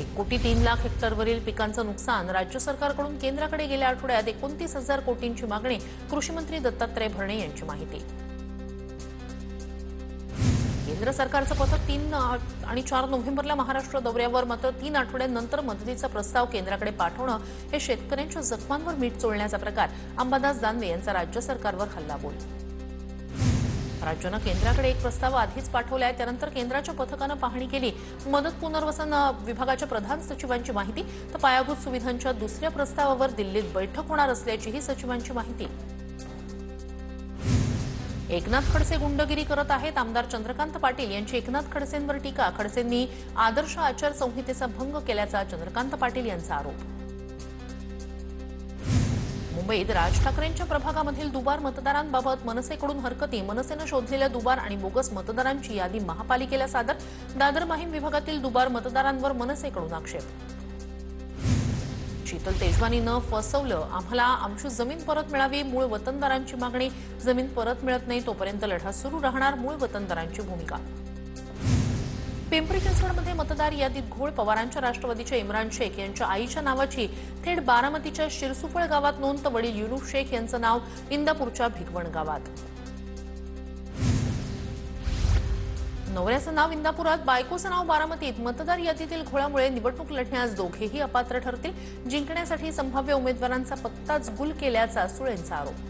1,03,00,000 हेक्टरवरील पिकांचं नुकसान राज्य सरकारकडून केंद्राकडे गेल्या आठवड्यात 29,000 कोटींची मागणी कृषी मंत्री दत्तात्रय भरणे यांची माहिती। केंद्र सरकारचं पथक 3 आणि 4 नोव्हेंबरला महाराष्ट्र दौऱ्यावर, मात्र 3 आठवड्यांनंतर मदतीचा प्रस्ताव केंद्राकडे पाठवणं हे शेतकऱ्यांच्या जखमांवर मीठ चोळण्याचा प्रकार, अंबादास दानवे यांचा राज्य सरकारवर हल्लाबोल। राज्यानं केंद्राकडे एक प्रस्ताव आधीच पाठवलाय, त्यानंतर केंद्राच्या पथकानं पाहणी केली। मदत पुनर्वसन विभागाच्या प्रधान सचिवांची माहिती, तर पायाभूत सुविधांच्या दुसऱ्या प्रस्तावावर दिल्लीत बैठक होणार असल्याचीही सचिवांची माहिती। एकनाथ खडसे गुंडगिरी करत आहेत। आमदार चंद्रकांत पाटील यांची एकनाथ खडसेंवर टीका। खडसेंनी आदर्श आचारसंहितेचा भंग केल्याचा चंद्रकांत पाटील यांचा आरोप। मुंबईत राज ठाकरेंच्या प्रभागामधील दुबार मतदारांबाबत मनसेकडून हरकती। मनसेनं शोधलेल्या दुबार आणि बोगस मतदारांची यादी महापालिकेला सादर। दादर माहीम विभागातील दुबार मतदारांवर मनसेकडून आक्षेप। शीतल तेजवानीनं फसवलं, आम्हाला आमची जमीन परत मिळावी, मूळ वतनदारांची मागणी। जमीन परत मिळत नाही तोपर्यंत लढा सुरू राहणार, मूळ वतनदारांची भूमिका। पिंपरी चिंचवडमध्ये मतदार यादीत घोळ। पवारांच्या राष्ट्रवादीच्या इम्रान शेख यांच्या आईच्या नावाची थेट बारामतीच्या शिरसुफळ गावात नोंद, तर वडील युनुस शेख यांचं नाव इंदापूरच्या भिगवण गावात। नवऱ्याचं नाव इंदापुरात, बायकोचं नाव बारामतीत। मतदार यादीतील घोळामुळे निवडणूक लढण्यास दोघेही अपात्र ठरतील। जिंकण्यासाठी संभाव्य उमेदवारांचा पत्ताच गुल केल्याचा सुळेंचा आरोप।